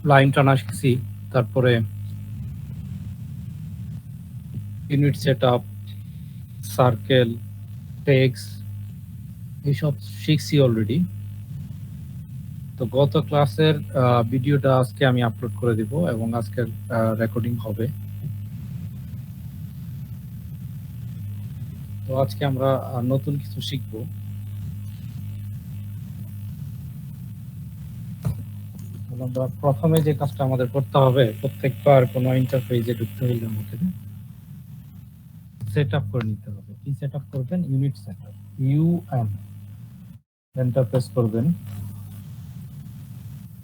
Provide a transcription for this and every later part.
Line টানা শিখছি, তারপরে ইউনিট সেটআপ, সার্কেল, টেক্সট এইসব শিখছি অলরেডি। তো গত ক্লাসের ভিডিওটা আজকে আমি আপলোড করে দিব এবং আজকের রেকর্ডিং হবে। তো আজকে আমরা নতুন কিছু শিখব। আমরা প্রথমে যে কাজটা আমাদের করতে হবে, প্রত্যেকবার কোনো ইন্টারফেসে ঢুকতে হলে আমাদের সেটআপ করে নিতে হবে। কি সেটআপ করবেন? Unit setup, UM enter press করবেন।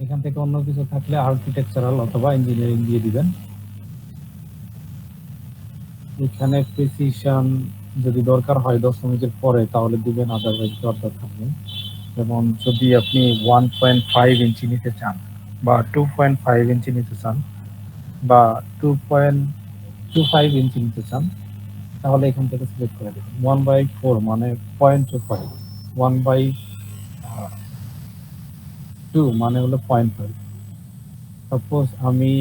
এখান থেকে অন্য কিছু থাকলে আর্কিটেকচারাল অথবা ইঞ্জিনিয়ারিং দিয়ে দিবেন। এখানে প্রিসিশন যদি দরকার হয় দশমিকের পরে তাহলে দিবেন, আদারওয়াইজ দরকার নেই। যেমন যদি আপনি 1.5 ইঞ্চি নিতে চান বা 2.5 ইঞ্চি নিতে চান বা 2.25 ইঞ্চি নিতে চান তাহলে এখান থেকে সিলেক্ট করে দেবেন। 1/4 মানে 0.25, 1/2 মানে হলো 0.5। সাপোজ আমি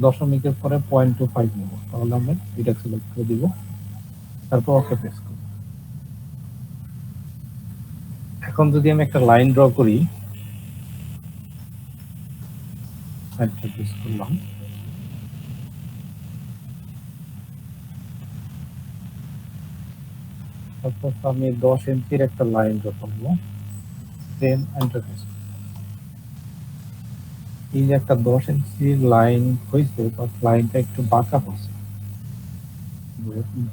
দশমিকের পরে 0.25 নেব, তাহলে আমি এটা সিলেক্ট করে দিব, তারপর ওকে প্রেস করব। এখন যদি আমি একটা লাইন ড্র করি, এন্টার প্রেস করলাম, তারপর আমি 10 ইঞ্চির একটা লাইন ড্র করব, দেন এন্টার প্রেস করব। এই যে একটা 10 ইঞ্চির লাইন হয়েছে, বাট লাইনটা একটু বাঁকা হয়েছে।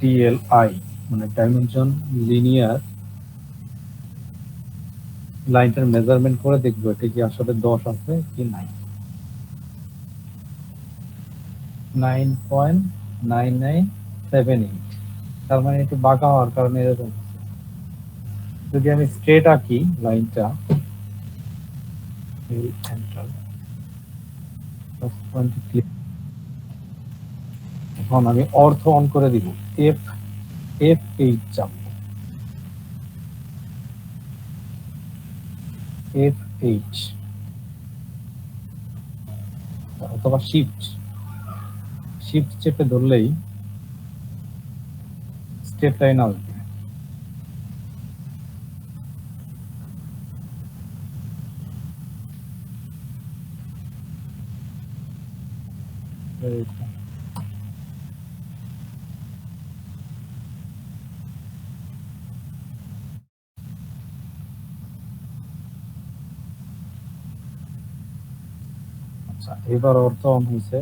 ডিএলআই মানে ডাইমেনশন লিনিয়ার লাইনটার মেজারমেন্ট করে দেখবো এটা কি আসলে 10 আছে কি নাই। 9.9978, তার মানে একটু বাঁকা হওয়ার কারণে এরকম। যদি আমি স্ট্রেট আঁকি লাইনটা, এখন আমি অর্থ অন করে দিব, F8 চাপ, F8 অথবা শিফট চেপে ধরলেই স্ট্রেট লাইন আসবে। আচ্ছা, এবার অর্থ অন হয়েছে।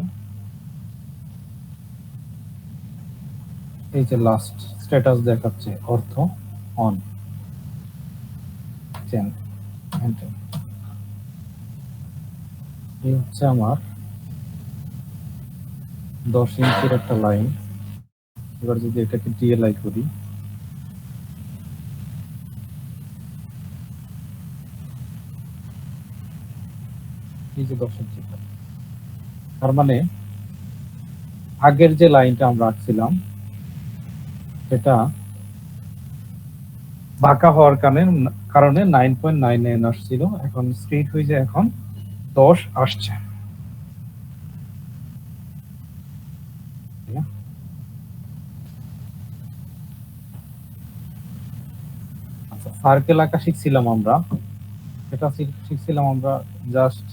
এই যে লাস্ট স্ট্যাটাস দেখাচ্ছে অর্থ অন, এই হচ্ছে আমার 10 ইঞ্চির একটা লাইন। এবার যদি এটাকে ডিএলআই করি, এই যে 10 ইঞ্চি, তার মানে আগের যে লাইনটা আমরা আঁকছিলাম সেটা বাঁকা হওয়ার কারণে 9.99 আসছিল, এখন স্ট্রেট হয়ে যায়, এখন 10 আসছে। আচ্ছা, সার্কেল আঁকা শিখছিলাম আমরা, এটা শিখছিলাম আমরা just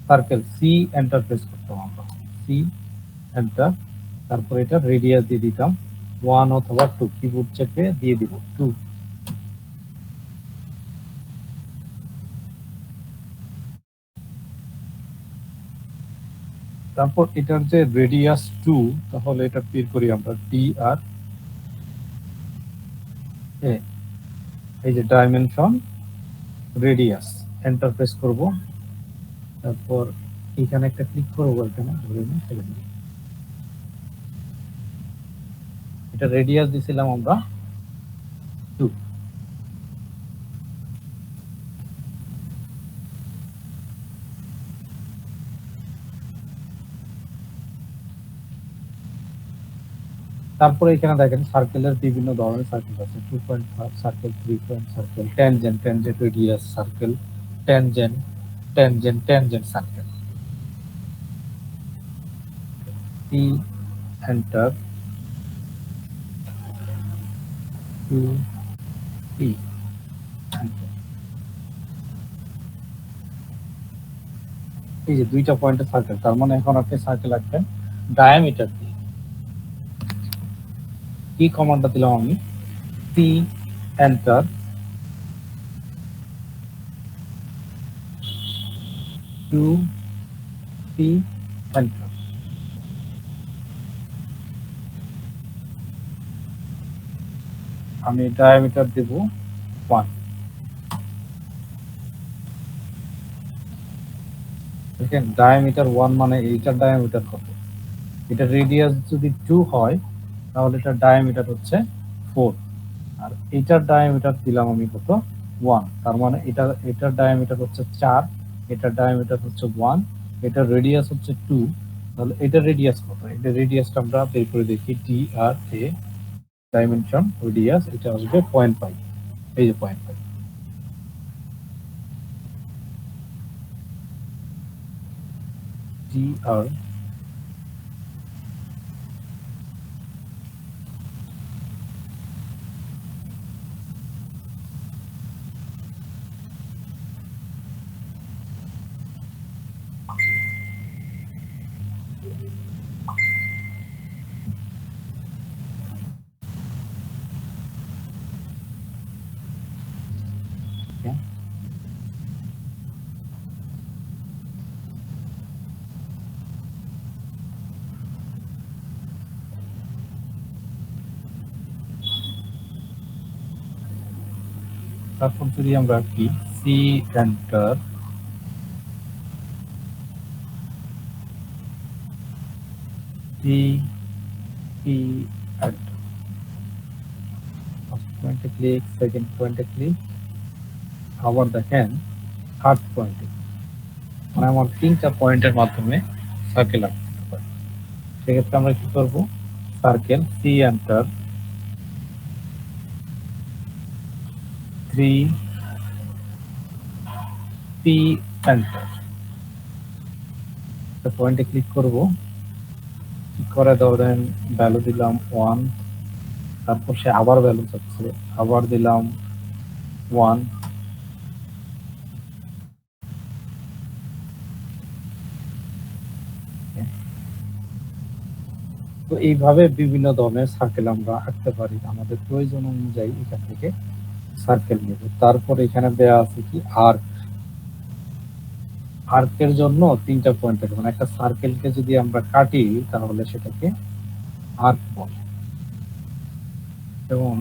circle, C enter press করতাম আমরা, সি এন্টার, তারপর এটা রেডিয়াস দিয়ে দিতাম 1 অথবা 2, কিবোর্ড চেপে দিয়ে দিব 2। তারপর এটার যে রেডিয়াস 2, তাহলে এটা বের করি আমরা, ডি আর এ, এই যে ডাইমেনশন রেডিয়াস, এন্টার প্রেস করব, তারপর এখানে একটা ক্লিক করব, এখানে ধরে নিই, এটা রেডিয়াস দিছিলাম আমরা 2। তারপরে এখানে দেখেন সার্কেলের বিভিন্ন ধরনের সার্কেল আছে, 2.5 circle, 3 point circle, tangent radius circle, tangent tangent circle. T enter Q P enter. এই যে দুইটা পয়েন্টের সার্কেল, তার মানে এখন আপনি সার্কেল আঁকবেন ডায়ামিটার দিয়ে। কি কমান্ডটা দিলাম আমি? T enter Q P enter. আমি ডায়ামিটার দেব 1। দেখেন ডায়ামিটার 1 মানে এইটার ডায়ামিটার কত? এটা রেডিয়াস যদি 2 হয় তাহলে এটার ডায়ামিটার হচ্ছে 4, আর এটার ডায়ামিটার দিলাম আমি কত? 1। তার মানে এটার ডায়ামিটার হচ্ছে 4, এটার ডায়ামিটার হচ্ছে 1, এটার রেডিয়াস হচ্ছে 2। তাহলে এটার রেডিয়াস কত? এটার রেডিয়াসটা আমরা বের করে দেখি। ডি আর এ ডাইমেনশন রেডিয়াস, এটা আসবে 0.5। এই যে 0.5। ডি আর তারপর যদি আমরা কি C enter C P enter, first পয়েন্টে ক্লিক, সেকেন্ড পয়েন্টে ক্লিক, আবার দেখেন থার্ড পয়েন্টে, মানে আমার 3টা পয়েন্টের মাধ্যমে সার্কেল আঁকতে পারি। সেক্ষেত্রে আমরা কি করব? Circle C enter 3 P enter, পয়েন্টে ক্লিক করব, করে ধরেন ভ্যালু দিলাম 1, তারপর সে আবার ভ্যালু চাচ্ছে, আবার দিলাম 1, তো এইভাবে বিভিন্ন ধরনের সার্কেল আমরা আঁকতে পারি। আমাদের প্রয়োজন অনুযায়ী এখান থেকে সার্কেল নেব। তারপর এখানে দেয়া আছে কি আর্ক। আর্কের জন্য 3টা পয়েন্ট থাকে, মানে একটা সার্কেলকে যদি আমরা কাটি তাহলে সেটাকে আর্ক বলে। এবং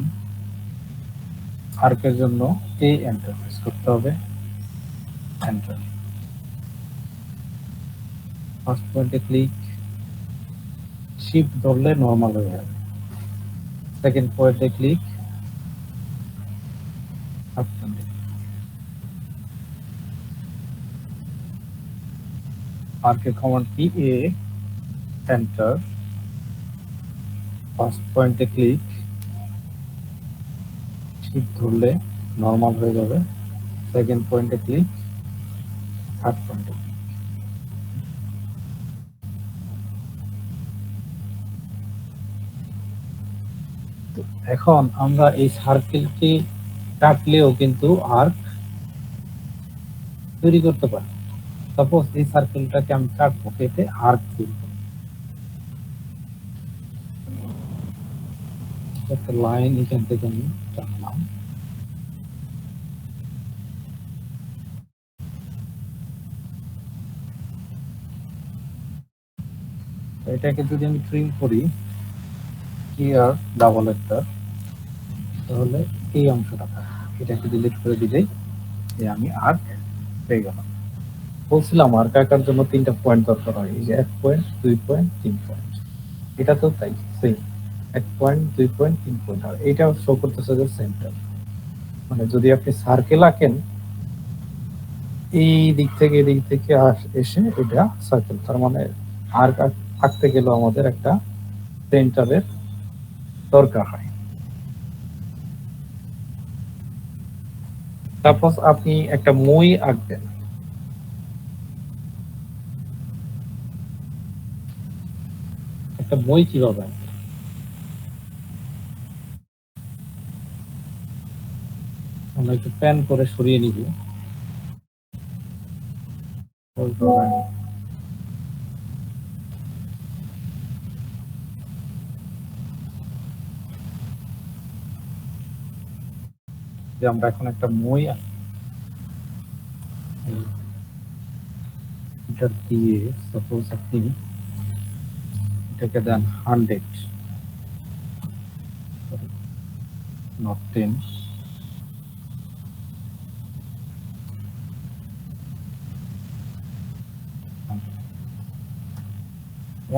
আর্কের জন্য এ এন্টার প্রেস করতে হবে, এন্টার। ফার্স্ট পয়েন্টে ক্লিক, শিফট ধরলে নরমাল হয়ে যাবে। সেকেন্ড পয়েন্টে ক্লিক, থার্ড পয়েন্টে আর্কের কমান্ড কি এ এন্টার, ফার্স্ট পয়েন্টে ক্লিক, শিফট ধরলে নরমাল হয়ে যাবে। সেকেন্ড পয়েন্টে ক্লিক, থার্ড পয়েন্টে। এখন আমরা এই সার্কেলকে কাটলেও কিন্তু আর্ক তৈরি করতে পারি। সাপোজ এই সার্কেলটাকে আমি কাটবো, কেটে আর্ক তৈরি করব। একটা লাইন এখান থেকে আমি টানলাম, এটাকে যদি আমি ট্রিম করি, হিয়ার ডাবল এন্টার, তাহলে এই অংশটা এটাকে ডিলিট করে দিলেই আমি আর্ক পেয়ে গেলাম। বলছিলাম আর্ক আঁকার জন্য 3টা পয়েন্ট দরকার হয়, এই যে 1 পয়েন্ট, 2 পয়েন্ট, 3 পয়েন্ট। এটা তো তাই সেম, 1 পয়েন্ট, 2 পয়েন্ট, 3 পয়েন্ট। আর এটা শো করতেছে যে সেন্টার, মানে যদি আপনি সার্কেল আঁকেন এই দিক থেকে এদিক থেকে এসে এটা সার্কেল, তার মানে আর্ক আঁকতে গেলেও আমাদের একটা সেন্টারের দরকার হয়। সাপোজ আপনি একটা মই আঁকবেন, একটা মই কিভাবে আঁকবো? আমরা একটু প্যান করে সরিয়ে নিব। যে আমরা এখন একটা মই এটা দিয়ে সাপোজ আপনি এটাকে দেন 100 নট 10,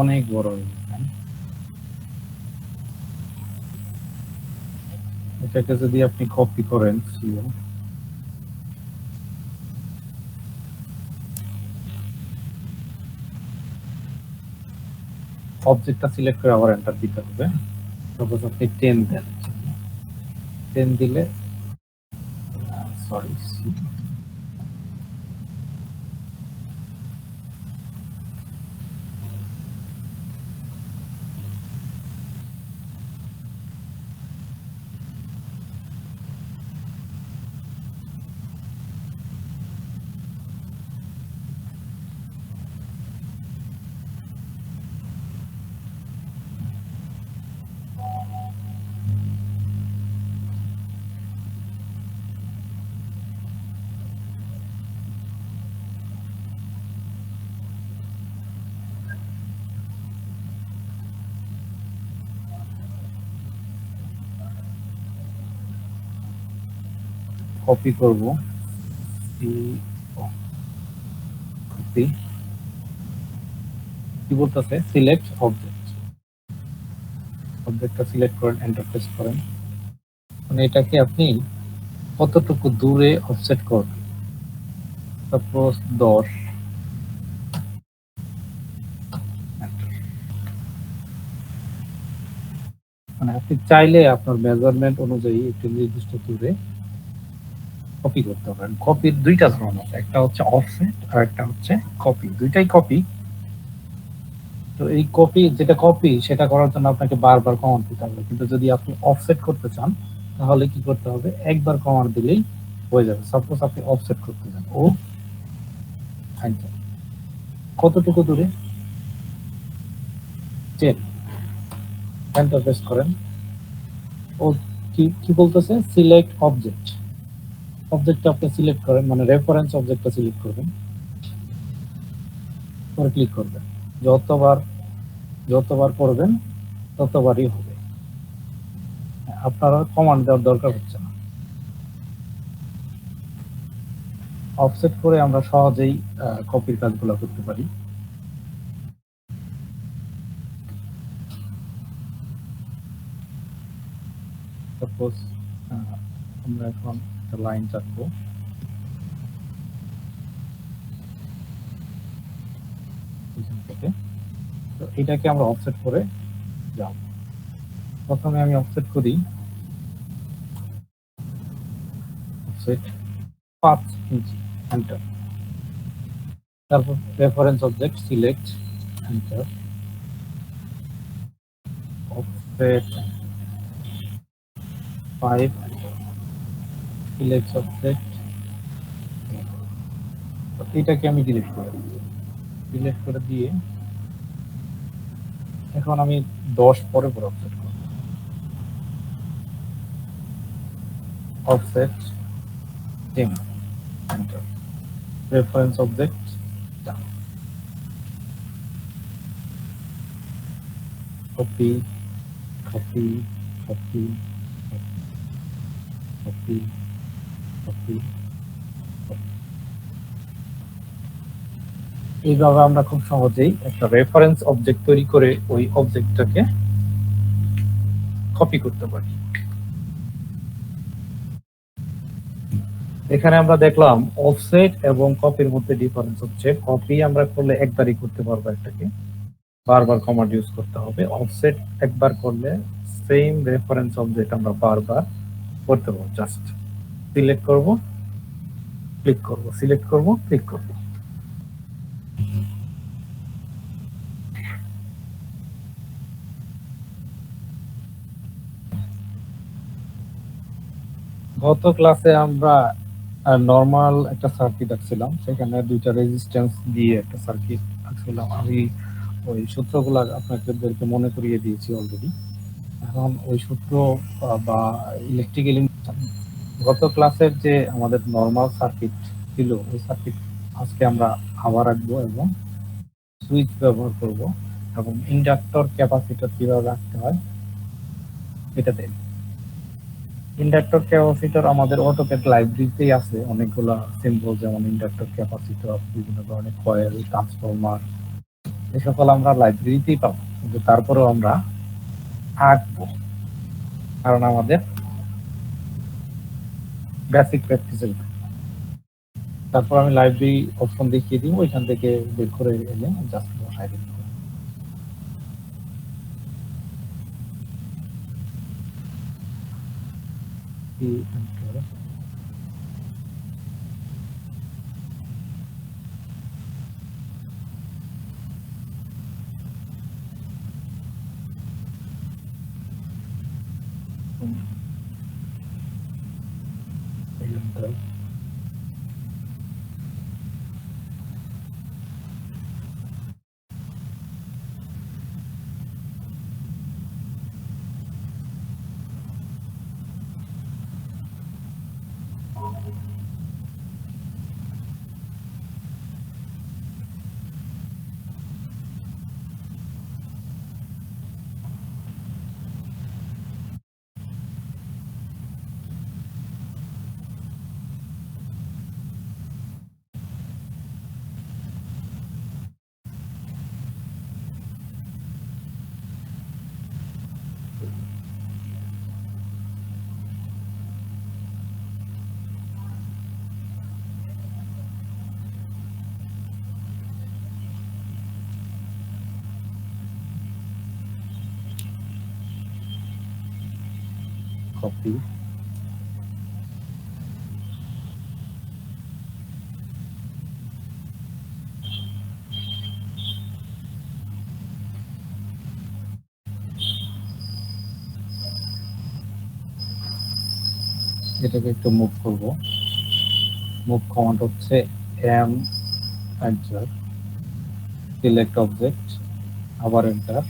অনেক বড় হয়ে গেছে। এটাকে যদি আপনি কপি করেন অবজেক্টটা সিলেক্ট করে আবার এন্টার দিতে হবে। সাপোজ আপনি 10 দেন, 10 দিলে সরি কপি করব, কপি কি বলতেছে সিলেক্ট অবজেক্ট, অবজেক্টটা সিলেক্ট করেন, এন্টার প্রেস করেন। মানে এটাকে আপনি কতটুকু দূরে অফসেট করবেন, সাপোজ 10, মানে আপনি চাইলে আপনার মেজারমেন্ট অনুযায়ী একটু নির্দিষ্ট দূরে কপি করতে পারেন। কপির দুইটা ধরন আছে, একটা হচ্ছে অফসেট আর একটা হচ্ছে কপি, দুইটাই কপি। তো এই কপি যেটা কপি সেটা করার জন্য আপনাকে বারবার কমান্ড দিতে হবে, কিন্তু যদি আপনি অফসেট করতে চান তাহলে কি করতে হবে, একবার কমান্ড দিলেই হয়ে যাবে। সাপোজ আপনি অফসেট করতে চান, ও কতটুকু দূরে 10, এন্টার প্রেস করেন। ও কি কি বলতেছে সিলেক্ট অবজেক্ট, অবজেক্টটা আপনি সিলেক্ট করেন, মানে রেফারেন্স অবজেক্টটা সিলেক্ট করবেন, পরে ক্লিক করবেন। যতবার যতবার করবেন ততবারই হবে, আপনার কমান্ড দেওয়ার দরকার হচ্ছে না। অফসেট করে আমরা সহজেই কপির কাজগুলো করতে পারি। সাপোজ আমরা এখন একটা লাইন চাপবো, এখান থেকে। তো এটাকে আমরা অফসেট করে যাব। প্রথমে আমি অফসেট করি, অফসেট 5 ইঞ্চি, এন্টার। তারপর reference object select, enter, offset 5, select object. এটাকে আমি ডিলিট করে দিই, ডিলিট করে দিয়ে এখন আমি 10 পরে অফসেট করব, offset 10, enter, reference object copy, copy, copy, copy, copy. এইভাবে আমরা খুব সহজেই একটা রেফারেন্স অবজেক্ট তৈরি করে ওই অবজেক্টটাকে কপি করতে পারি। এখানে আমরা দেখলাম অফসেট এবং কপির মধ্যে ডিফারেন্স হচ্ছে, কপি আমরা করলে একবারই করতে পারবো, একটাকে বারবার কমান্ড ইউজ করতে হবে। অফসেট একবার করলে সেম রেফারেন্স অবজেক্ট আমরা বারবার করতে পারবো, জাস্ট সিলেক্ট করব, ক্লিক করব, সিলেক্ট করব, ক্লিক করব। গত ক্লাসে আমরা নরমাল একটা সার্কিট আঁকছিলাম, সেখানে দুইটা রেজিস্ট্যান্স দিয়ে একটা সার্কিট আঁকছিলাম। আমি ওই সূত্রগুলো আপনাদেরকে মনে করিয়ে দিয়েছি অলরেডি। এখন ওই সূত্র বা ইলেকট্রিক্যাল গত ক্লাসের যে আমাদের নরমাল সার্কিট ছিল, ওই সার্কিট আজকে আমরা আবার আঁকবো এবং সুইচ ব্যবহার করব এবং ইন্ডাক্টর ক্যাপাসিটর কিভাবে রাখতে হয় এটা দেখ। ইন্ডাক্টর ক্যাপাসিটর আমাদের অটোক্যাড লাইব্রেরিতেই আছে অনেকগুলো সিম্বল, যেমন ইন্ডাক্টর ক্যাপাসিটর, বিভিন্ন ধরনের কয়েল, ট্রান্সফরমার, এই সকল আমরা লাইব্রেরিতেই পাবো, কিন্তু তারপরেও আমরা আঁকবো কারণ আমাদের বেসিক প্র্যাকটিসের। তারপর আমি লাইব্রেরি অপশন দেখিয়ে দিব, ওইখান থেকে বের করে এনে জাস্ট বসাই দিব। কপি, এটাকে একটু মুভ করব। মুভ কমান্ড হচ্ছে এম এন্টার, সিলেক্ট অবজেক্ট, আবার এন্টার।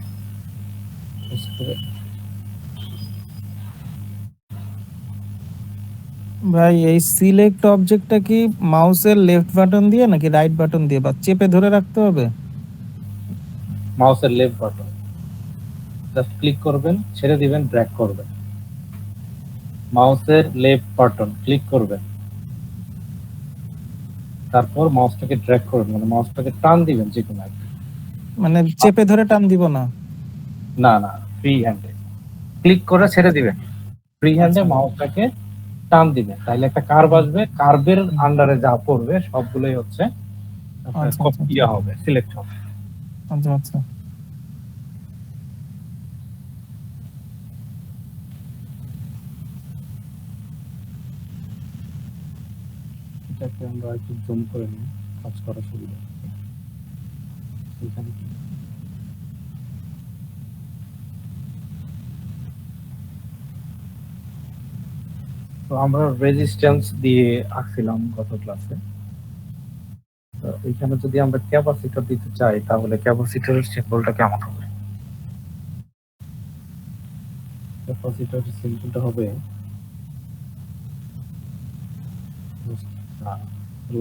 ভাই এই সিলেক্ট অবজেক্টটা কি মাউসের লেফট বাটন দিয়ে নাকি রাইট বাটন দিয়ে, বা চেপে ধরে রাখতে হবে? মাউসের লেফট বাটন জাস্ট ক্লিক করবেন, ছেড়ে দিবেন, ড্র্যাগ করবেন। মাউসের লেফট বাটন ক্লিক করবেন, তারপর মাউসটাকে ড্র্যাগ করবেন, মানে মাউসটাকে টান দিবেন যে কোনো একটা। মানে চেপে ধরে টান দিব না? না না, ফ্রি হ্যান্ডে ক্লিক করে ছেড়ে দিবেন, ফ্রি হ্যান্ডে মাউসটাকে টান দিবেন, তাহলে একটা কার্ভ আসবে, কার্ভের আন্ডারে যা পড়বে সবগুলোই হচ্ছে আপনার কপি হবে, সিলেক্ট হবে। আচ্ছা আচ্ছা। এটাকে আমরা একটু জুম করে নিই, কাজ করার সুবিধা। এখানে তো আমরা রেজিস্ট্যান্স দিয়ে আঁকছিলাম গত ক্লাসে। এখানে যদি আমরা ক্যাপাসিটর দিতে চাই তাহলে ক্যাপাসিটরের সিম্বলটা কেমন হবে? ক্যাপাসিটরের সিম্বলটা হবে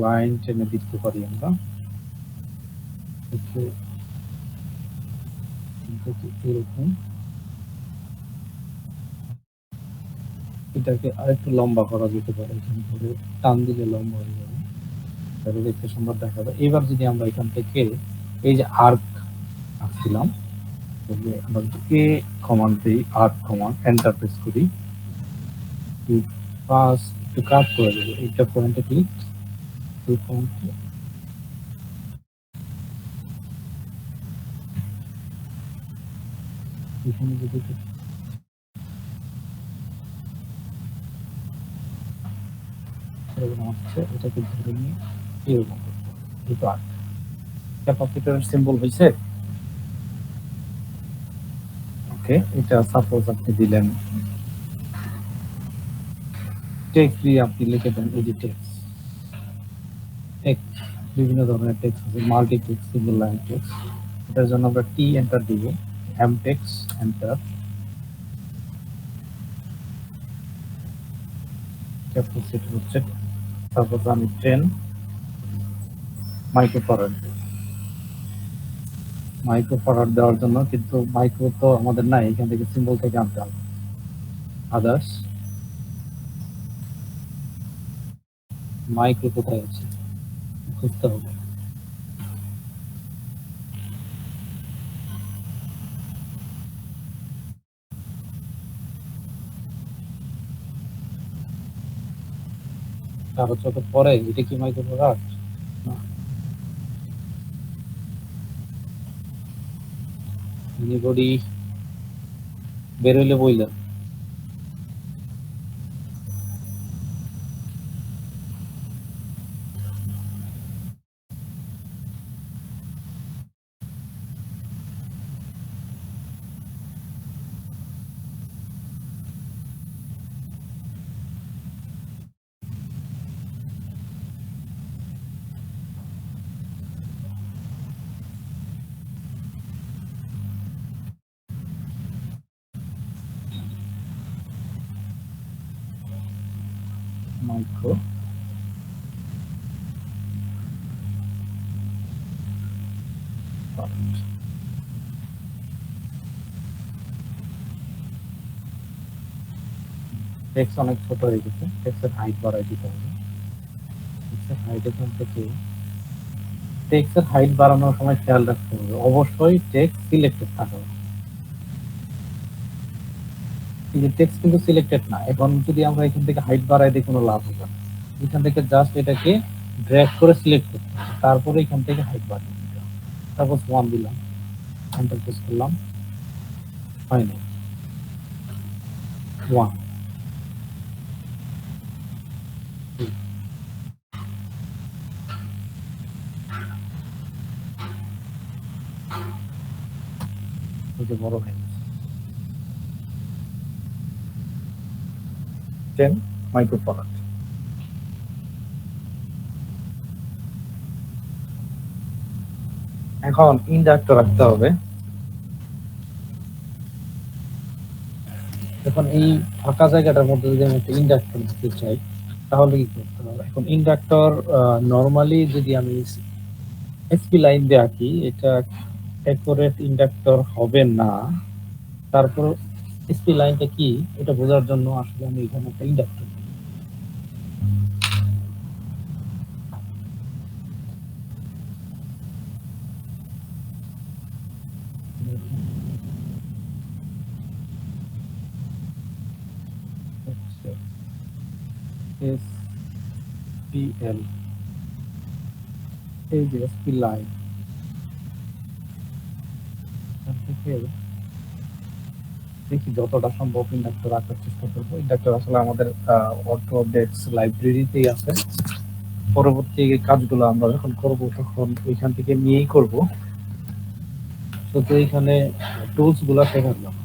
লাইন টেনে দিতে পারি আমরা, এরকম। এটাকে আরেকটু লম্বা করা যেতে পারে, এখানে ধরে টান দিলে লম্বা হয়ে যাবে, তাহলে দেখতে সুন্দর দেখা যাবে। এবার যদি আমরা এখান থেকে এই যে আর্ক আঁকছিলাম, আমরা এ কমান্ড দিই, আর্ক কমান্ড, এন্টার প্রেস করি, ফার্স্ট একটু কাট করে দেবো, এইটা পয়েন্টে ক্লিক, এই পয়েন্টে এখানে যদি হচ্ছে এটাকে ধরে নিয়ে এরকম করতে হবে। দুটো আর্ক, ক্যাপাসিটরের সিম্বল হয়েছে। ওকে, এটা সাপোজ আপনি দিলেন টেক্সট দিয়ে আপনি লিখে দেন এই যে টেক্সট, টেক্সট বিভিন্ন ধরনের টেক্সট আছে, multi text, single line text. এটার জন্য আমরা টি এন্টার দিব, এম টেক্সট এন্টার, ক্যাপাসিটি হচ্ছে, তারপর আমি 10 মাইক্রোফ্যারাড, মাইক্রোফ্যারাড দেওয়ার জন্য কিন্তু মাইক্রো তো আমাদের নাই, এখান থেকে সিম্বল থেকে আনতে হবে। আদার্স, মাইক্রো কোথায় আছে খুঁজতে হবে। কারো চোখে পরে এটা কি মাইক্রোফ্যারাড? না, এনিবডি বের হইলে বইলেন। মাইক্রো টেক্সট অনেক ছোট হয়ে গেছে, টেক্সটের হাইট বাড়াই দিতে হবে। টেক্সটের হাইট এখান থেকে, টেক্সটের হাইট বাড়ানোর সময় খেয়াল রাখতে হবে অবশ্যই টেক্সট সিলেক্টেড থাকা হবে। এই যে টেক্সট কিন্তু সিলেক্টেড না, এখন যদি আমরা এখান থেকে হাইট বাড়াই দিই কোনো লাভ হবে না। এখান থেকে জাস্ট এটাকে ড্র্যাগ করে সিলেক্ট করতে হবে, তারপরে এখান থেকে হাইট বাড়িয়ে দিতে হবে। তারপর 1 দিলাম, এন্টার প্রেস করলাম, হয়নি 1, এটা বড় হয়ে গেছে 10 মাইক্রোফ্যারাড। এখন ইন্ডাক্টর রাখতে হবে। এখন এই ফাঁকা জায়গাটার মধ্যে যদি আমি একটা ইন্ডাক্টর দিতে চাই তাহলে কি করতে হবে? এখন ইন্ডাক্টর নরমালি যদি আমি এসপি লাইন দিয়ে আঁকি এটা অ্যাকুরেট ইন্ডাক্টর হবে না। তারপর এসপি লাইনটা কি এটা বোঝার জন্য আসলে আমি এখানে একটা ইন্ডাক্টর এসপিএল, এই যে এসপি লাইন থেকে দেখি যতটা সম্ভব ইন্ডাক্টর রাখার চেষ্টা করবো। ইন্ডাক্টর আসলে আমাদের অটোডেস্ক লাইব্রেরিতেই আছে, পরবর্তী কাজগুলো আমরা যখন করব তখন ওইখান থেকে নিয়েই করব, শুধু এখানে টুলস গুলা শেখালাম।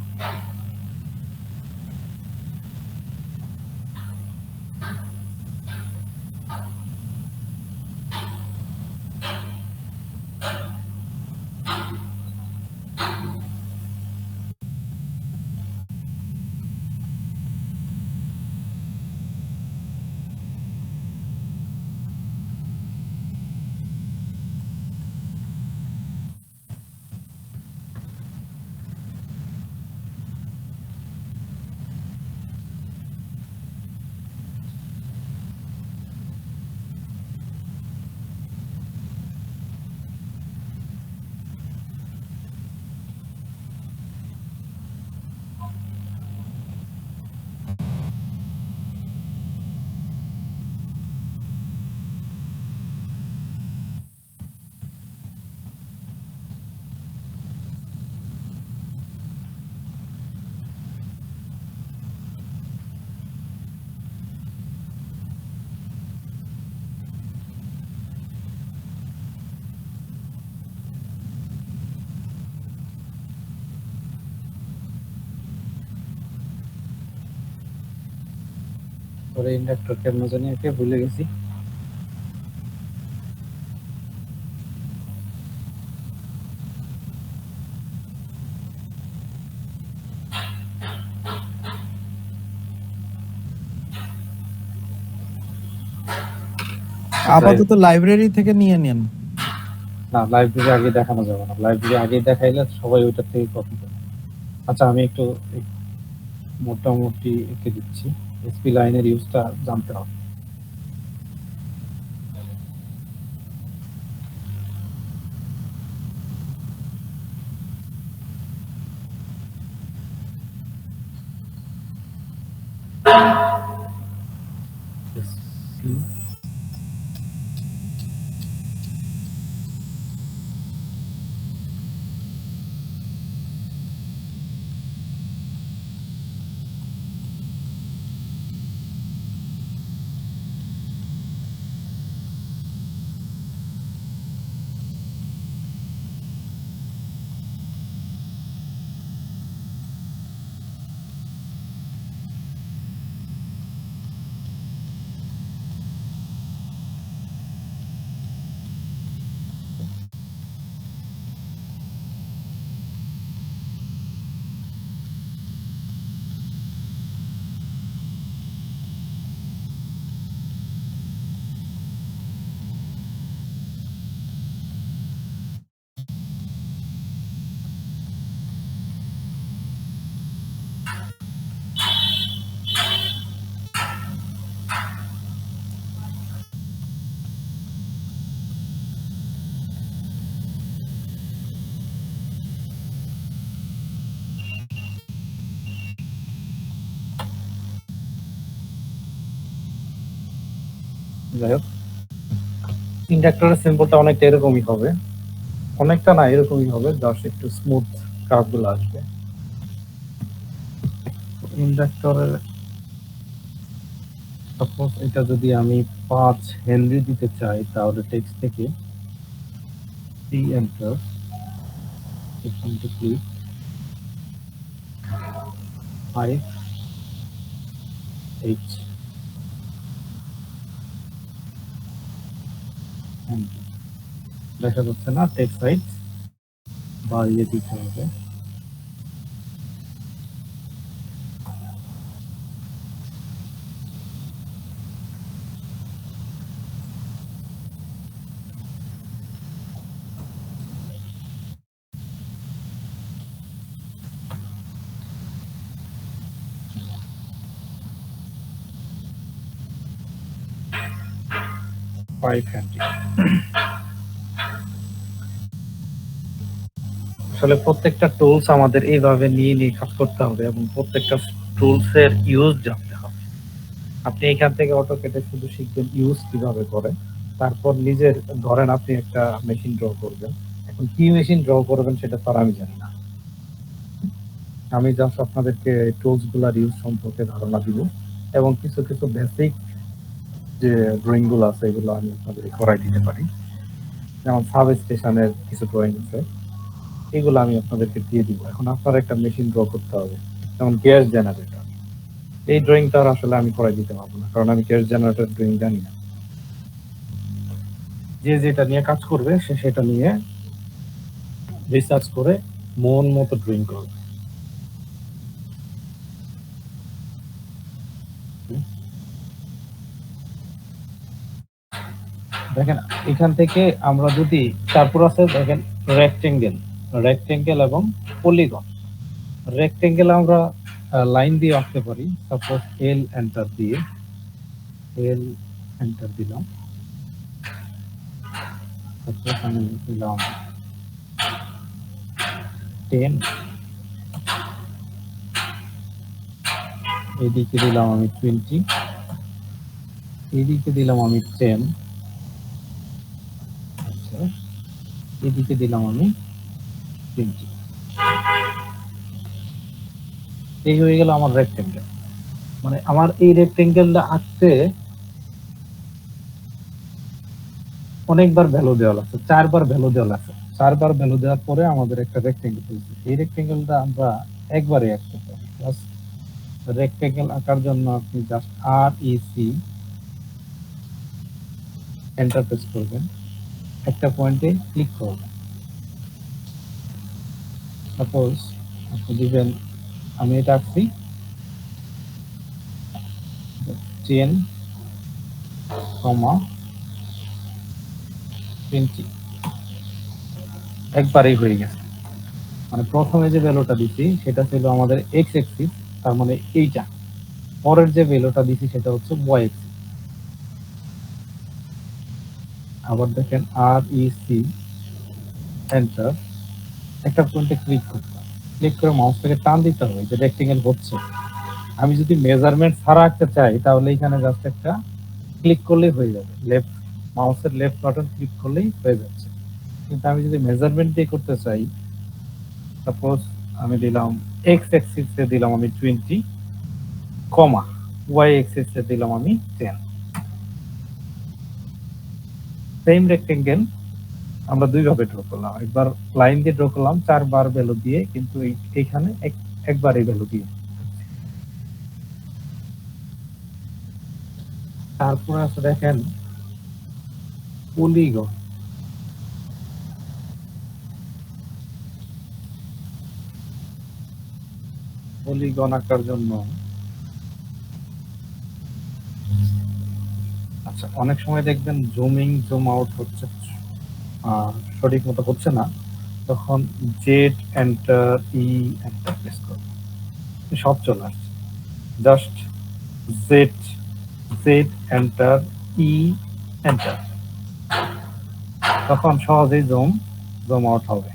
পরে ইন্ডাক্টর কেমন জানি একে ভুলে গেছি। আপাতত লাইব্রেরি থেকে নিয়ে নেন। না, লাইব্রেরি আগে দেখানো যাবে না, লাইব্রেরি আগে দেখাইলে সবাই ওইটা থেকে কপি করে। আচ্ছা, আমি একটু মোটামুটি এঁকে দিচ্ছি, এসপি লাইনের ইউজটা জানতে হবে। যাই হোক, ইন্ডাক্টরের সিম্বলটা অনেকটা এরকমই হবে, অনেকটা না এরকমই হবে, জাস্ট একটু স্মুথ কার্ভ গুলো আসবে। ইন্ডাক্টরের সাপোজ এটা যদি আমি 5 হেনরি দিতে চাই, তাহলে টেক্সট থেকে সি এন্টার, এখান থেকে 5 এইচ হেনরি। দেখা যাচ্ছে না, টেক্সট সাইজ বাড়িয়ে দিতে হবে। আসলে প্রত্যেকটা টুলস আমাদের এইভাবে নিয়ে নিয়ে কাজ করতে হবে এবং প্রত্যেকটা টুলস এর ইউজ জানতে হবে। আপনি এখান থেকে অটোক্যাডে শুধু শিখবেন ইউজ কিভাবে করে, তারপর নিজের ধরেন আপনি একটা মেশিন ড্র করবেন, এখন কি মেশিন ড্র করবেন সেটা তো আর আমি জানি না। আমি জাস্ট আপনাদেরকে টুলস গুলার ইউজ সম্পর্কে ধারণা দিব এবং কিছু কিছু বেসিক যে ড্রয়িং গুলো আছে এগুলো আমি আপনাদের করাই দিতে পারি। যেমন সাব স্টেশনের কিছু ড্রয়িং আছে, এগুলো আমি আপনাদেরকে দিয়ে দিব। এখন আপনার একটা মেশিন ড্র করতে হবে, যেমন গ্যাস জেনারেটর, এই ড্রয়িংটা আসলে আমি করাই দিতে পারবো না, কারণ আমি গ্যাস জেনারেটর ড্রয়িং জানি না। যে যেটা নিয়ে কাজ করবে সে সেটা নিয়ে রিসার্চ করে মন মতো ড্রয়িং করবে। দেখেন এখান থেকে আমরা যদি, তারপর আছে দেখেন রেক্টেঙ্গেল এবং পলিগন। রেক্টেঙ্গেল আমরা লাইন দিয়ে আঁকতে পারি, সাপোজ এল এন্টার দিয়ে, এল এন্টার দিলাম, তারপর আমি দিলাম 10, এদিকে দিলাম আমি 20, এদিকে দিলাম আমি 10, আচ্ছা এদিকে দিলাম আমি 20। এই হয়ে গেল আমার রেক্টেঙ্গেল। মানে আমার এই রেক্টেঙ্গেলটা আঁকতে অনেকবার ভ্যালু দেওয়া লাগছে, 4বার ভ্যালু দেওয়া লাগছে। 4বার ভ্যালু দেওয়ার পরে আমাদের একটা রেক্টেঙ্গেল হয়েছে। এই রেক্টেঙ্গেলটা আমরা একবারে আঁকতে পারি, রেক্টেঙ্গেল আঁকার জন্য আপনি জাস্ট আর ই সি এন্টার প্রেস করবেন, একটা পয়েন্টে ক্লিক করবেন। সাপোজ আপনি দিবেন, আমি এটা আঁকছি 10, 20, একবারেই হয়ে গেছে। মানে প্রথমে যে ভ্যালুটা দিছি সেটা ছিল আমাদের এক্স এক্সিস, তার মানে এইটা। পরের যে ভ্যালুটা দিছি সেটা হচ্ছে ওয়াই এক্সিস। আবার দেখেন আর ই সি এন্টার, একটা পয়েন্টে ক্লিক করতে হবে, ক্লিক করে মাউসটাকে টান দিতে হবে যে রেক্টেঙ্গেল হচ্ছে। আমি যদি মেজারমেন্ট ছাড়া আঁকতে চাই তাহলে এখানে জাস্ট একটা ক্লিক করলেই হয়ে যাবে, মাউসের লেফট বাটন ক্লিক করলেই হয়ে যাচ্ছে। কিন্তু আমি যদি মেজারমেন্ট দিয়ে করতে চাই, সাপোজ আমি দিলাম এক্স এক্সিসে দিলাম আমি 20, কমা ওয়াই এক্সিসে দিলাম আমি 10। সেম রেক্টেঙ্গেল আমরা দুই ভাবে ড্র করলাম, একবার লাইন দিয়ে ড্র করলাম 4 বার ভ্যালু দিয়ে, কিন্তু এইখানে একবারই ভ্যালু দিয়ে। তারপরে আছে দেখেন পলিগন। পলিগন আঁকার জন্য আচ্ছা, অনেক সময় দেখবেন জুমিং জুম আউট হচ্ছে, সঠিক মতো হচ্ছে না, তখন জেড এন্টার ই এন্টার প্রেস করবেন, সব চলে আসছে। জাস্ট জেড জেড এন্টার ই এন্টার, তখন সহজেই জুম আউট হবে।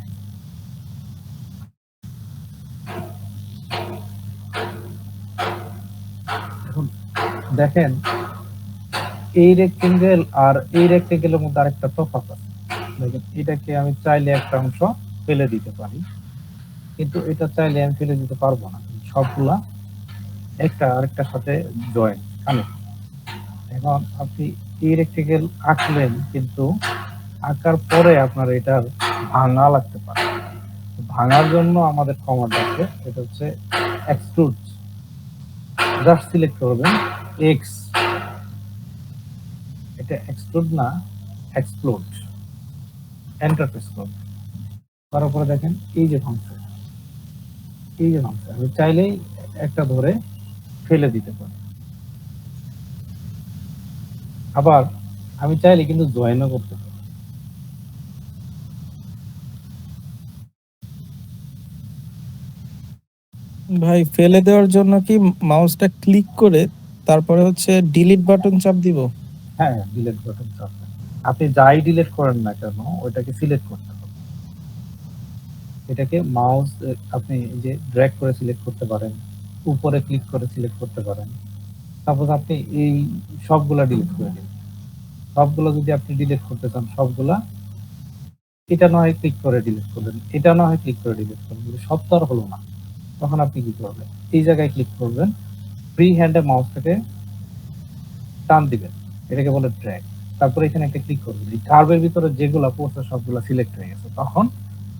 এখন দেখেন এই রেক্টেঙ্গেল আর এই রেক্টেঙ্গেলের মধ্যে আরেকটা তফাৎ আছে। দেখেন এটাকে আমি চাইলে একটা অংশ ফেলে দিতে পারি, কিন্তু এটা চাইলে আমি ফেলে দিতে পারবো না, সবগুলা একটা আরেকটার সাথে জয়েন্ট কানেক্ট। এখন আপনি এই রেক্টেঙ্গেল আঁকলেন, কিন্তু আঁকার পরে আপনার এটার ভাঙা লাগতে পারে। ভাঙার জন্য আমাদের কমান্ড আছে, এটা হচ্ছে এক্সট্রুড। জাস্ট সিলেক্ট করবেন এক্স, এটা এক্সট্রুড না এক্সপ্লোড, এন্টার প্রেস করবেন। তারপরে দেখেন এই যে ভাঙছে, এই যে ভাঙছে, আমি চাইলেই একটা ধরে ফেলে দিতে পারি। আবার আমি চাইলে কিন্তু জয়েনও করতে পারি। ভাই ফেলে দেওয়ার জন্য কি মাউসটা ক্লিক করে তারপরে হচ্ছে ডিলিট বাটন চাপ দিব? হ্যাঁ, ডিলিট বাটন চাপবেন। আপনি যাই ডিলিট করেন না কেন ওইটাকে সিলেক্ট করতে হবে। এটাকে মাউস আপনি যে ড্র্যাগ করে সিলেক্ট করতে পারেন, উপরে ক্লিক করে সিলেক্ট করতে পারেন। সাপোজ আপনি এই সবগুলা ডিলিট করে দিন, সবগুলো যদি আপনি ডিলিট করতে চান, সবগুলা এটা না হয় ক্লিক করে ডিলিট করবেন, এটা না হয় ক্লিক করে ডিলিট করবেন, কিন্তু সব তো আর হলো না। তখন আপনি কি করবেন, এই জায়গায় ক্লিক করবেন, ফ্রি হ্যান্ডে মাউসটাকে টান দিবেন, এটাকে বলে ড্র্যাগ। তারপরে এখানে একটা ক্লিক করবেন, এই কার্ভের ভিতরে যেগুলা পড়ছে সবগুলা সিলেক্ট হয়ে গেছে, তখন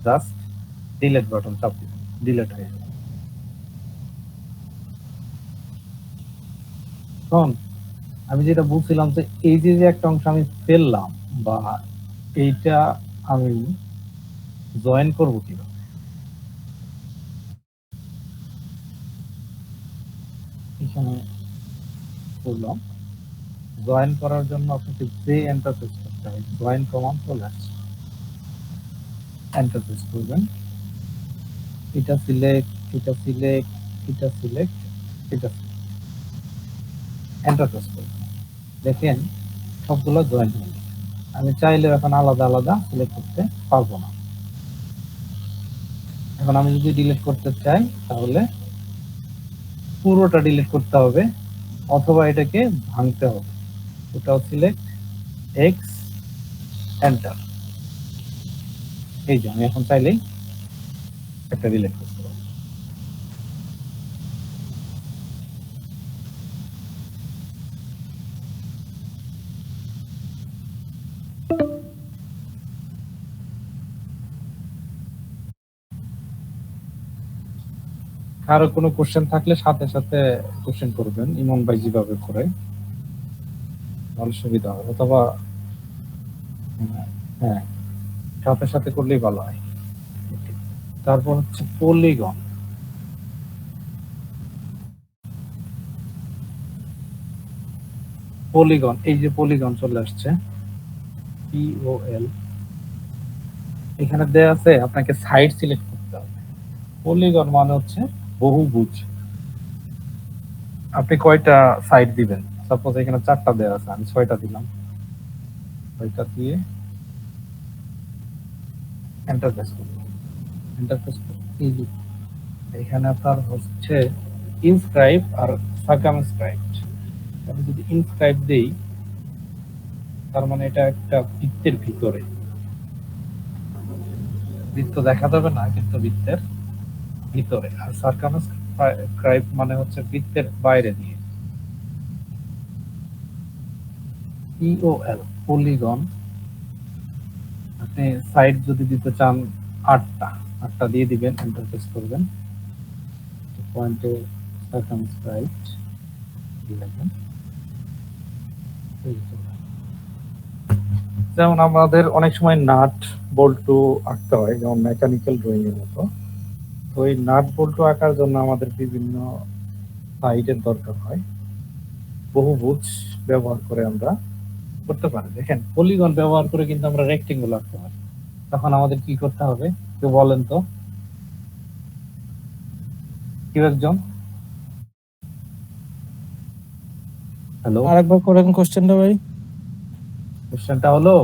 জাস্ট ডিলিট বাটন চাপ দিবেন, ডিলিট হয়ে যাবে। এখন আমি যেটা বলছিলাম যে এই যে যে একটা অংশ আমি ফেললাম বা এইটা আমি জয়েন করব কিভাবে, এখানে করলাম। জয়েন করার জন্য আপনাকে যে এন্টার প্রেস করতে হবে, জয়েন কমান্ড চলে আসছে, এন্টার প্রেস করবেন, এটা সিলেক্ট, এটা সিলেক্ট, এটা সিলেক্ট, এটা এন্টার প্রেস করবেন। দেখেন সবগুলো জয়েন হয়ে গেছে। আমি চাইলেও এখন আলাদা আলাদা সিলেক্ট করতে পারবো না। এখন আমি যদি ডিলিট করতে চাই তাহলে পুরোটা ডিলিট করতে হবে, অথবা এটাকে ভাঙতে হবে। ওটাও সিলেক্ট এক্স এন্টার, এই যে আমি এখন চাইলেই একটা ডিলিট করতে পারবো। কারো কোনো কোশ্চেন থাকলে সাথে সাথে কোশ্চেন করবেন, ইমন ভাই যেভাবে করে, ভালো সুবিধা হবে। অথবা হ্যাঁ, সাথে সাথে করলেই ভালো হয়। তারপর হচ্ছে পলিগন। পলিগন, এই যে পলিগন চলে আসছে, POL, এখানে দেয়া আছে আপনাকে সাইড সিলেক্ট করতে হবে। পলিগন মানে হচ্ছে বহুভুজ। আপনি কয়টা সাইড দিবেন? সাপোজ এখানে 4টা দেয়া আছে, আমি 6টা দিলাম। 6টা দিয়ে এন্টার প্রেস করব। এন্টার প্রেস এই যে এখানে আপনার হচ্ছে ইনস্ক্রাইব আর সার্কামস্ক্রাইবড। আমি যদি ইনস্ক্রাইব দেই, তার মানে এটা একটা বৃত্তের ভিতরে। বৃত্ত দেখা যাবে না, কিন্তু বৃত্তের ভিতরে। আর সার্কামস্ক্রাইব মানে হচ্ছে বৃত্তের বাইরে দিয়ে। POL, polygon. আপনি সাইড যদি দিতে চান 8টা, 8টা দিয়ে দিবেন, এন্টার প্রেস করবেন। পয়েন্টে সার্কামস্ক্রাইবড দিবেন। যেমন আমাদের অনেক সময় নাট বল্টু আঁকতে হয়, যেমন মেকানিক্যাল ড্রয়িং এর মতো। তো এই নাট বল্টু আঁকার জন্য আমাদের বিভিন্ন সাইডের দরকার হয়। বহুভুজ ব্যবহার করে আমরা করতে পারি। দেখেন, পলিগন ব্যবহার করে কিন্তু আমরা রেক্টেঙ্গল আঁকতে পারি। তখন আমাদের কি করতে হবে কেউ বলেন তো? কেউ একজন? হ্যালো, আরেকবার করেন কোশ্চেনটা ভাই। কোশ্চেনটা হলো,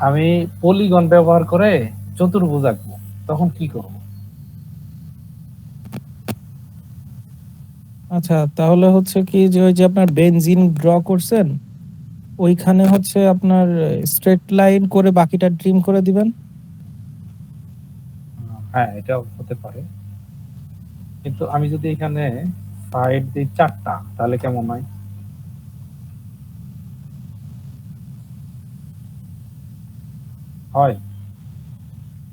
আমি পলিগন ব্যবহার করে চতুর্ভুজ আঁকবো, তখন কি করব? আচ্ছা, তাহলে হচ্ছে কি যে ওই যে আপনার বেনজিন ড্র করছেন, ওইখানে হচ্ছে আপনার স্ট্রেট লাইন করে বাকিটা ট্রিম করে দিবেন। হ্যাঁ, এটাও হতে পারে, কিন্তু আমি যদি এখানে সাইড দিই 4টা, তাহলে কেমন হয়? হয়।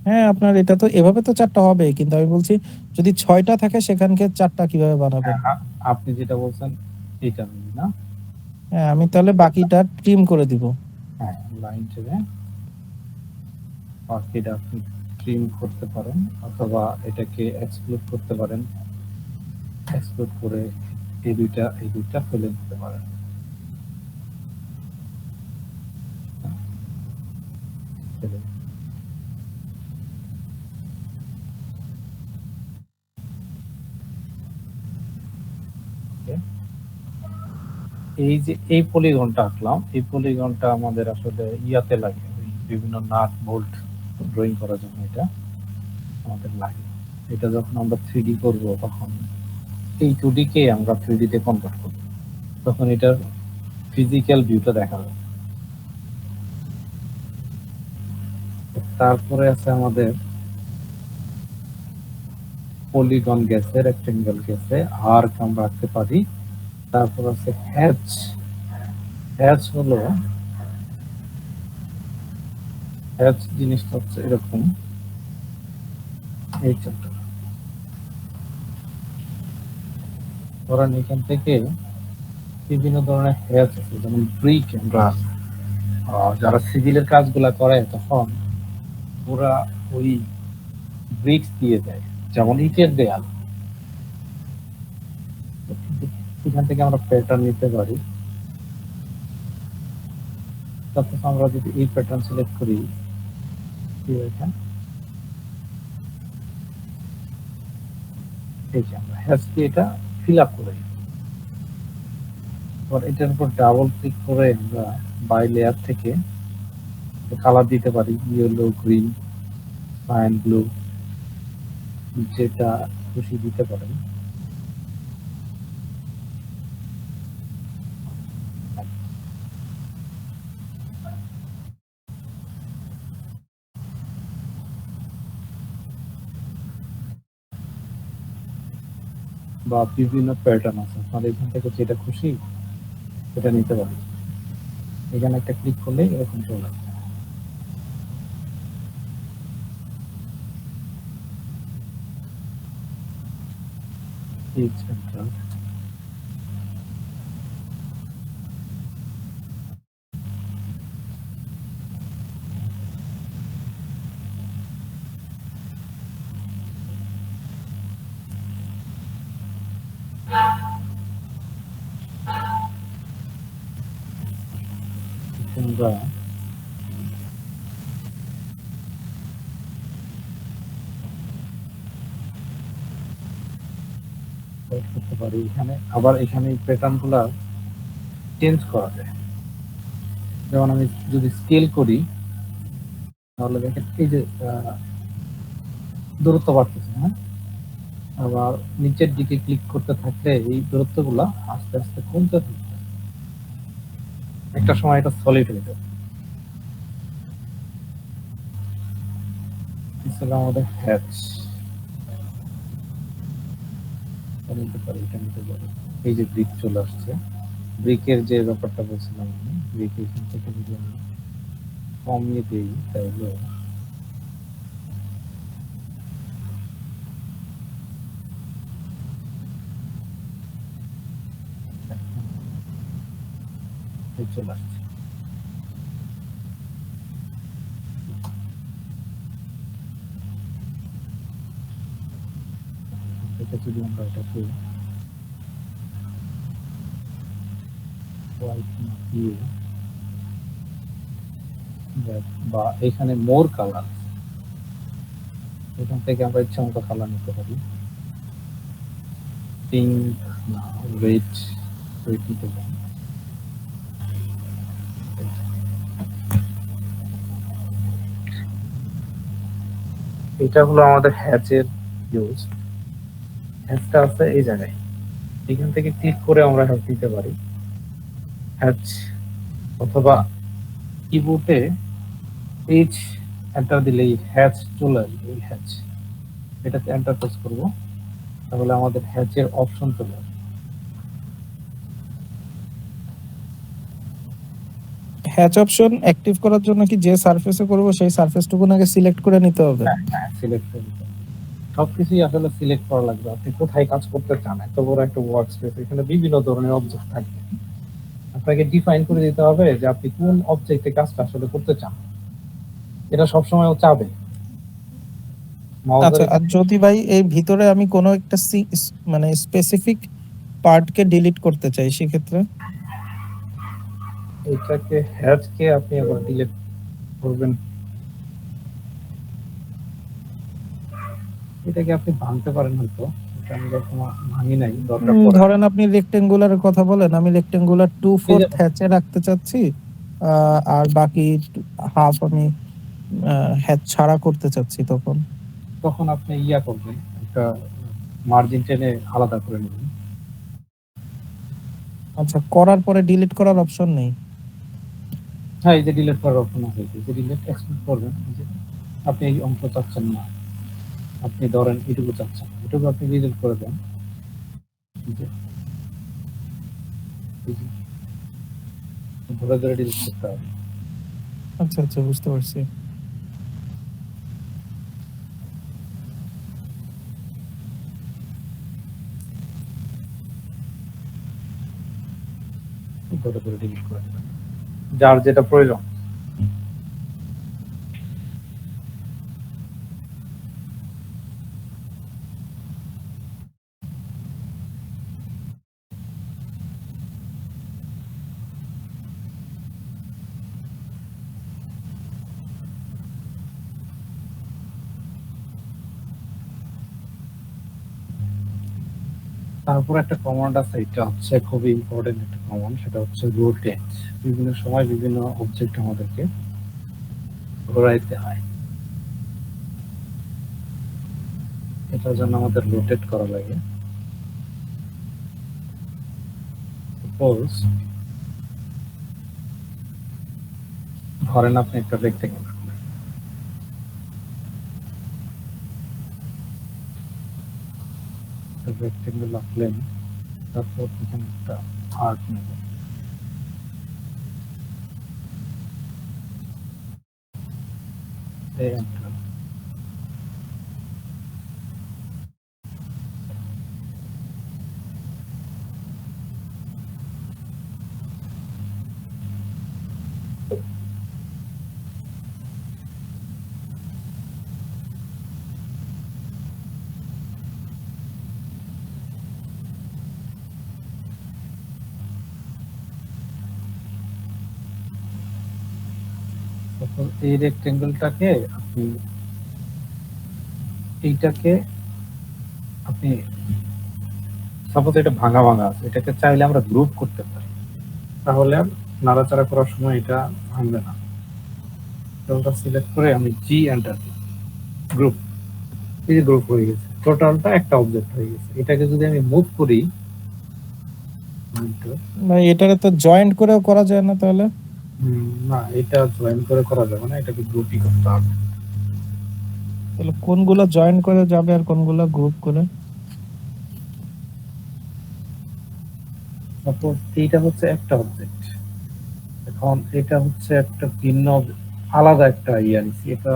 হ্যাঁ, আপনার এটা তো এভাবে তো 4টা হবে, কিন্তু আমি বলছি যদি 6টা থাকে সেখানকে 4টা কিভাবে বানাবেন? হ্যাঁ, আপনি যেটা বলছেন এইটা না। হ্যাঁ, আমি তাহলে বাকিটা ট্রিম করে দিব। হ্যাঁ, লাইন টেনে বাকিটা আপনি ট্রিম করতে পারেন, অথবা এটাকে এক্সক্লুড করতে পারেন। এক্সক্লুড করে এই দুইটা ফেলে দিতে পারেন। ফেলে দিয়ে এই যে এই পলিগনটা আঁকলাম, এই পলিগনটা আমাদের আসলে ইয়াতে লাগে, ওই বিভিন্ন নাট বোল্ট ড্রয়িং করার জন্য এটা আমাদের লাগে। এটা যখন আমরা 3D করব, তখন এই 2D কে আমরা 3D তে কনভার্ট করব, তখন এটার ফিজিক্যাল ভিউটা দেখা যাবে। তারপরে আছে আমাদের পলিগন গেছে, রেক্টেঙ্গেল গেছে, আর্ক আমরা আঁকতে পারি। তারপর আছে হ্যাচ। হ্যাচ হলো, হ্যাচ জিনিসটা হচ্ছে এরকম, এই চ্যাপ্টার ধরেন এখান থেকে বিভিন্ন ধরনের হ্যাচ আছে, যেমন ব্রিক। আমরা যারা সিভিলের কাজগুলা করে, তখন ওরা ওই ব্রিক্স দিয়ে দেয়, যেমন ইটের দেয়াল। এখান থেকে আমরা প্যাটার্ন নিতে পারি। তারপর আমরা যদি এই প্যাটার্ন সিলেক্ট করি, এখানে এই যে আমরা হ্যাশ দিয়ে এটা ফিল আপ করে দিই। এবার এটার উপর ডাবল ক্লিক করে আমরা বাই লেয়ার থেকে কালার দিতে পারি, ইয়েলো, গ্রিন, সায়ান ব্লু, যেটা খুশি দিতে পারেন। বা বিভিন্ন প্যাটার্ন আছে, আপনাদের এখান থেকে যেটা খুশি সেটা নিতে পারেন। এখানে একটা ক্লিক করলে এরকম চলে আসবে। Each enter. আমরা করতে পারি এখানে, আবার এখানে প্যাটার্ন গুলা চেঞ্জ করা যায়। যেমন আমি যদি স্কেল করি তাহলে দেখেন এই যে দূরত্ব বাড়তেছে, হ্যাঁ, আবার নিচের দিকে ক্লিক করতে থাকলে এই দূরত্বগুলা আস্তে আস্তে কমতে থাকবে, একটা সময় এটা সলিড হয়ে যাবে। আমাদের হ্যাচ নিতে পারি, এটা নিতে পারি। এই যে ব্রিক চলে আসছে, ব্রিকের যে ব্যাপারটা বলছিলাম আমি, ব্রিক এখান থেকে যদি আমি কমিয়ে দিই তাহলে চলে আসছে। এটা যদি আমরা এটাকে বা এখানে মোর কালার, এখান থেকে আমরা ইচ্ছা মতো কালার নিতে পারি, পিঙ্ক না রেড, রেড নিতে পারি। এটা হলো আমাদের হ্যাচের ইউজ। হ্যাচটা আছে এই জায়গায়, এখান থেকে ক্লিক করে আমরা হ্যাচ দিতে পারি। হ্যাচ অথবা কিবোর্ডে এইচ এন্টার দিলেই হ্যাচ চলে আসবে। এই হ্যাচ, এটাতে এন্টার প্রেস করব, তাহলে আমাদের হ্যাচের অপশন চলে আসবে। হ্যাচ অপশন অ্যাক্টিভ করার জন্য কি যে সারফেসে করব সেই সারফেসটুকু আগে সিলেক্ট করে নিতে হবে? হ্যাঁ, সিলেক্ট করে দিতে হবে। সবকিছুই আসলে সিলেক্ট করা লাগবে। আপনি কোথায় কাজ করতে চান, এত বড় একটা ওয়ার্ক স্পেস, এখানে বিভিন্ন ধরনের অবজেক্ট থাকবে, আপনাকে ডিফাইন করে দিতে হবে যে আপনি কোন অবজেক্টে কাজটা আসলে করতে চান। এটা সবসময় চাবে মাউসের আচ্ছা, আর এখানে। যদি ভাই এই ভিতরে আমি কোনো একটা মানে স্পেসিফিক পার্টকে ডিলিট করতে চাই সেক্ষেত্রে? এটাকে হ্যাচকে আপনি আবার ডিলিট করবেন, এটাকে আপনি ভাঙতে পারেন হয়তো, এটা আমি কখনো ভাঙি নাই, দরকার পড়ে না। ধরেন আপনি রেক্টেঙ্গুলার কথা বলেন, আমি রেক্টেঙ্গুলার এই যে 2/4 হ্যাচে রাখতে চাচ্ছি, আর বাকি হাফ আমি হ্যাচ ছাড়া করতে চাচ্ছি, তখন তখন আপনি ইয়া করবেন, একটা মার্জিন টেনে আলাদা করে নেবেন। আচ্ছা, করার পরে ডিলিট করার অপশন নেই? হ্যাঁ, এই যে ডিলিট করার অপশন আছে, এই যে ডিলিট এক্সপোর্ট করবেন, এই যে আপনি এই অঙ্ক চাচ্ছেন না, আপনি ধরেন এটুকু চাচ্ছেন, এটুকু আপনি ডিলিট করে দেন। এই যে ধরে ধরে ডিলিট করতে হবে। আচ্ছা আচ্ছা, বুঝতে পারছি। ধরে ধরে ডিলিট করে দেবেন যার যেটা প্রয়োজন। তারপর একটা কমান্ড আছে, এটা হচ্ছে খুবই ইম্পর্টেন্ট একটা কমান্ড, সেটা হচ্ছে রোটেট। বিভিন্ন সময় বিভিন্ন অবজেক্ট আমাদেরকে ঘোরাইতে হয়, এটার জন্য আমাদের রোটেট করা লাগে। সাপোজ ধরেন আপনি একটা রেক্টেঙ্গেল রাখলেন, রেক্টেঙ্গেল রাখলেন, তারপর এখানে একটা আর্ট নেবেন, enter। তারপর এই রেক্টেঙ্গেলটাকে আপনি এইটাকে আপনি সাপোজ এটা ভাঙা ভাঙা আছে, এটাকে চাইলে আমরা গ্রুপ করতে পারি, তাহলে আর নাড়াচাড়া করার সময় এটা ভাঙবে না। টোটালটা সিলেক্ট করে আমি জি এন্টার দিই, গ্রুপ, এই যে গ্রুপ হয়ে গেছে, টোটালটা একটা অবজেক্ট হয়ে গেছে। এটাকে যদি আমি মুভ করি, ভাই এটাকে তো জয়েন্ট করেও করা যায় না তাহলে? না, এটা জয়েন করে করা যাবে না, এটাকে গ্রুপই করতে হবে। তাহলে কোনগুলো জয়েন করে যাবে আর কোনগুলো গ্রুপ করে? সাপোজ এইটা হচ্ছে একটা অবজেক্ট, এখন এটা হচ্ছে একটা ভিন্ন আলাদা একটা ইয়া নিছি, এটা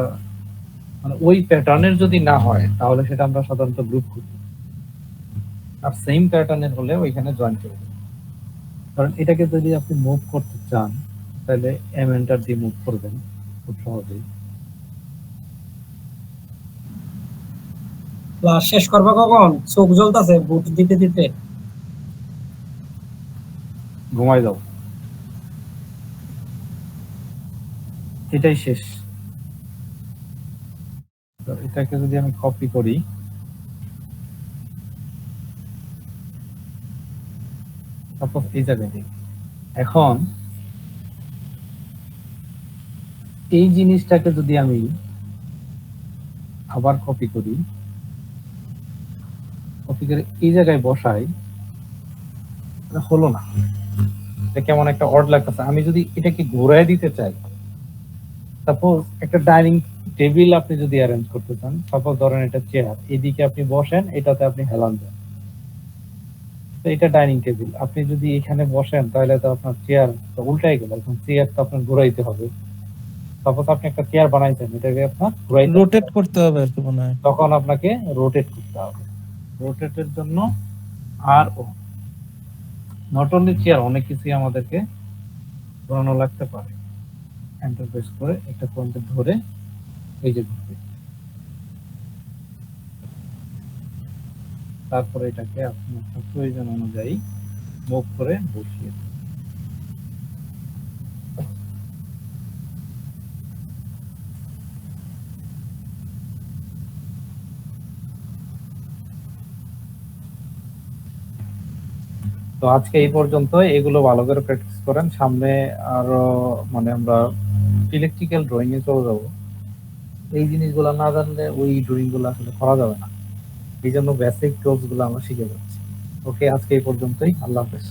মানে ওই প্যাটার্নের যদি না হয় তাহলে সেটা আমরা সাধারণত গ্রুপ করি, আর সেম প্যাটার্নের হলে ওইখানে জয়েন করে দিই। কারণ এটাকে যদি আপনি মুভ করতে চান তাহলে এম এন্টার দিয়ে মুভ করবেন খুব সহজেই। ক্লাস শেষ করবা কখন? চোখ জ্বলতাছে বুট দিতে দিতে। ঘুমাই যাও, এটাই শেষ। তো এটাকে যদি আমি কপি করি, সাপোজ এই জায়গায় দিই, এখন এই জিনিসটাকে যদি আমি আবার কপি করি, কপি করে এই জায়গায় বসাই, এটা হলো না, এটা কেমন একটা অড লাগতেছে। আমি যদি এটাকে ঘোরায় দিতে চাই, সাপোজ একটা ডাইনিং টেবিল আপনি যদি অ্যারেঞ্জ করতে চান, সাপোজ ধরেন এটা চেয়ার, এদিকে আপনি বসেন, এটাতে আপনি হেলান দেন, তো এটা ডাইনিং টেবিল, আপনি যদি এখানে বসেন তাহলে তো আপনার চেয়ার তো উল্টাই গেল, এখন চেয়ার তো আপনার ঘুরাইতে হবে। সাপোজ আপনি একটা চেয়ার বানাইছেন, এটাকে আপনার ঘুরাইতে রোটেট করতে হবে আর কি মনে হয়। তখন আপনাকে রোটেট করতে হবে। রোটেটের জন্য আর ও নট অনলি চেয়ার, অনেক কিছুই আমাদেরকে ঘোরানো লাগতে পারে। এন্টার প্রেস করে একটা পয়েন্টে ধরে এই যে ঘুরবে, তারপরে এটাকে আপনি আপনার প্রয়োজন অনুযায়ী মুভ করে বসিয়ে দেন। তো আজকে এই পর্যন্ত, এগুলো ভালো করে প্র্যাকটিস করেন, সামনে আরো মানে আমরা ইলেকট্রিক্যাল ড্রয়িং এ চলে যাবো। এই জিনিসগুলো না জানলে ওই ড্রয়িং গুলো আসলে করা যাবে না, এই জন্য বেসিক টুলস গুলো আমরা শিখে যাচ্ছি। ওকে, আজকে এই পর্যন্তই, আল্লাহ হাফেজ।